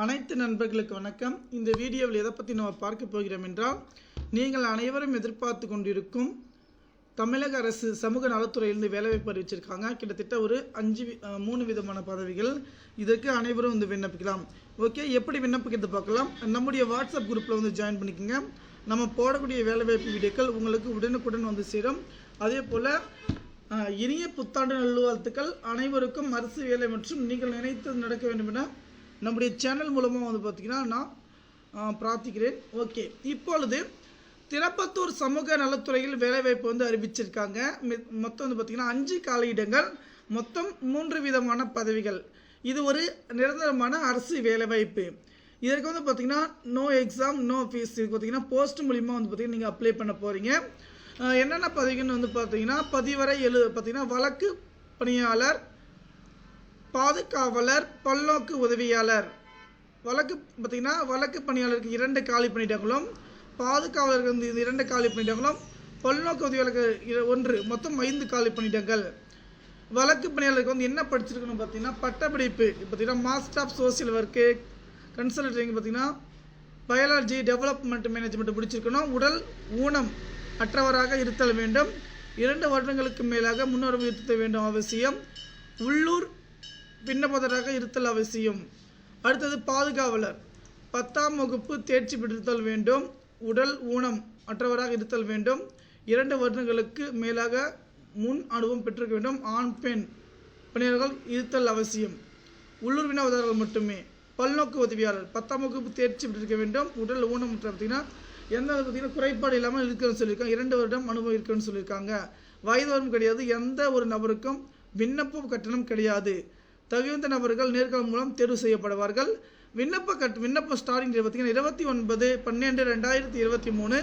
அனைத்து நண்பர்களுக்கு வணக்கம். இந்த வீடியோவில் எதை பற்றி நம்ம பார்க்க போகிறோம் என்றால், நீங்கள் அனைவரும் எதிர்பார்த்து கொண்டிருக்கும் தமிழக அரசு சமூக நலத்துறையிலிருந்து வேலைவாய்ப்பு அறிவிச்சிருக்காங்க. கிட்டத்தட்ட ஒரு 3 விதமான பதவிகள். இதற்கு அனைவரும் விண்ணப்பிக்கலாம். ஓகே, எப்படி விண்ணப்பிக்கிறது பார்க்கலாம். நம்முடைய வாட்ஸ்அப் குரூப்பில் ஜாயின் பண்ணிக்கோங்க. நம்ம போடக்கூடிய வேலைவாய்ப்பு வீடியோக்கள் உங்களுக்கு உடனுக்குடன் சேரும். அதே போல் இனிய புத்தாண்டு நல்வாழ்த்துக்கள். அனைவருக்கும் அரசு வேலை மற்றும் நீங்கள் நினைத்தது நடக்க வேண்டும் என நம்முடைய சேனல் மூலமாக பார்த்தீங்கன்னா நான் பிரார்த்திக்கிறேன். ஓகே, இப்பொழுது திருப்பத்தூர் சமூக நலத்துறையில் வேலைவாய்ப்பு அறிவிச்சிருக்காங்க. மொத்தம் பார்த்தீங்கன்னா 5 காலியிடங்கள், மொத்தம் 3 விதமான பதவிகள். இது ஒரு நிரந்தரமான அரசு வேலைவாய்ப்பு. இதற்கு பார்த்தீங்கன்னா நோ எக்ஸாம் நோ ஃபீஸ். இது பார்த்தீங்கன்னா போஸ்ட் மூலிமா பார்த்தீங்கன்னா நீங்கள் அப்ளை பண்ண போகிறீங்க. என்னென்ன பதவிகள்னு பார்த்தீங்கன்னா பதிவரை பார்த்தீங்கன்னா வழக்கு பணியாளர், பாதுகாவலர், பல்நோக்கு உதவியாளர். பார்த்தீங்கன்னா வழக்கு பணியாளருக்கு 2 காலி பண்ணிட்டாங்களும், பாதுகாவலருக்கு 2 காலி பண்ணிட்டாங்களும், பல்நோக்கு உதவியாளருக்கு 1, மொத்தம் 5 காலி பண்ணிட்டாங்கள். வழக்கு பணியாளருக்கு என்ன படிச்சிருக்கணும் பார்த்தீங்கன்னா பட்டப்படிப்பு பார்த்தீங்கன்னா master of social work, consulting பார்த்தீங்கன்னா பயாலஜி டெவலப்மெண்ட் மேனேஜ்மெண்ட் முடிச்சிருக்கணும். உடல் ஊனம் அற்றவராக இருத்தல் வேண்டும். 2 வருடங்களுக்கு மேலாக முன்னறிவு இருத்தல் வேண்டும் அவசியம். உள்ளூர் விண்ணப்பதாரராக இருத்தல் அவசியம். அடுத்தது பாதுகாவலர் 10ஆம் வகுப்பு தேர்ச்சி பெற்றிருத்தல் வேண்டும். உடல் ஊனம் அற்றவராக இருத்தல் வேண்டும். 2 வருடங்களுக்கு மேலாக முன் அனுபவம் பெற்றிருக்க வேண்டும். ஆண் பெண் பணியாளர்கள் இருத்தல் அவசியம். உள்ளூர் விண்ணப்பதாரர்கள் மட்டுமே. பல்நோக்கு உதவியாளர் 10ஆம் வகுப்பு தேர்ச்சி பெற்றிருக்க வேண்டும். உடல் ஊனம் பார்த்தீங்கன்னா எந்த பார்த்தீங்கன்னா குறைபாடு இல்லாமல் இருக்குன்னு சொல்லியிருக்காங்க. 2 வருடம் அனுபவம் இருக்குன்னு சொல்லியிருக்காங்க. வயது வரும் கிடையாது. எந்த ஒரு நபருக்கும் விண்ணப்ப கட்டணம் கிடையாது. தகுந்த நபர்கள் நேர்காணல் மூலம் தேர்வு செய்யப்படுவார்கள். விண்ணப்ப ஸ்டார்டிங் டேட் பார்த்தீங்கன்னா 29/12/2023.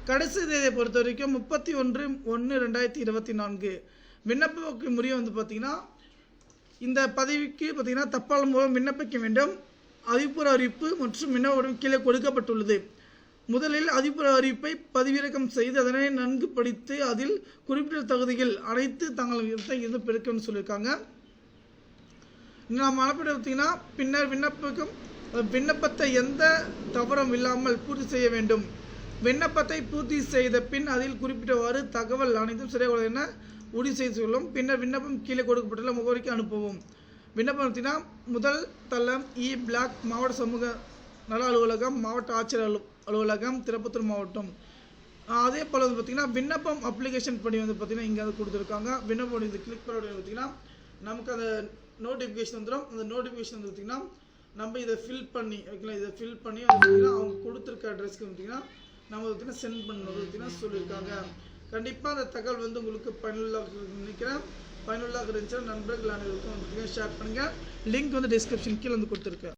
கடைசி தேதியை பொறுத்த வரைக்கும் 31/1/2024. விண்ணப்ப முறை பார்த்தீங்கன்னா இந்த பதவிக்கு பார்த்தீங்கன்னா தபால் மூலம் விண்ணப்பிக்க வேண்டும். அதிபூர்வ அறிவிப்பு மற்றும் விண்ணப்பம் கீழே கொடுக்கப்பட்டுள்ளது. முதலில் அதிபூர்வ அறிவிப்பை பதிவிறக்கம் செய்து அதனை நன்கு படித்து அதில் குறிப்பிட்ட தகுதிகள் அனைத்து தங்கள் இருந்து பெருக்கணும்னு சொல்லியிருக்காங்க. நாம் அனுப்பிட பார்த்தீங்கன்னா பின்னர் விண்ணப்பத்தை எந்த தவறும் இல்லாமல் பூர்த்தி செய்ய வேண்டும். விண்ணப்பத்தை பூர்த்தி செய்த பின் அதில் குறிப்பிட்டவாறு தகவல் அனைத்தும் சரியாக என உறுதி செய்து கொள்ளும். பின்னர் விண்ணப்பம் கீழே கொடுக்கப்பட்டுள்ள முகவரிக்கு அனுப்பவும். விண்ணப்பம் பார்த்தீங்கன்னா முதல் தளம் பிளாக் மாவட்ட சமூக நல அலுவலகம், மாவட்ட ஆட்சியர் அலுவலகம், திருப்பத்தூர் மாவட்டம். அதே போல் பார்த்தீங்கன்னா விண்ணப்பம் அப்ளிகேஷன் படி பார்த்தீங்கன்னா இங்கே கொடுத்துருக்காங்க. விண்ணப்பம் இது கிளிக் பண்ண பார்த்தீங்கன்னா நமக்கு அந்த நோட்டிஃபிகேஷன் வந்துடும். அந்த நோட்டிஃபிகேஷன் பார்த்தீங்கன்னா நம்ம இதை ஃபில் பண்ணி ஓகேங்களா, இதை ஃபில் பண்ணி பார்த்தீங்கன்னா அவங்க கொடுத்துருக்க அட்ரஸ்க்கு பார்த்தீங்கன்னா நம்ம பார்த்தீங்கன்னா சென்ட் பண்ணணும் பார்த்தீங்கன்னா சொல்லியிருக்காங்க. கண்டிப்பாக அந்த தகவல் உங்களுக்கு பயனுள்ளதாக நினைக்கிறேன். பயனுள்ளதாக இருந்துச்சுன்னா நண்பர்கள் அனைவருக்கும் ஷேர் பண்ணுங்கள். லிங்க் டிஸ்கிரிப்ஷன் கீழே கொடுத்துருக்கேன்.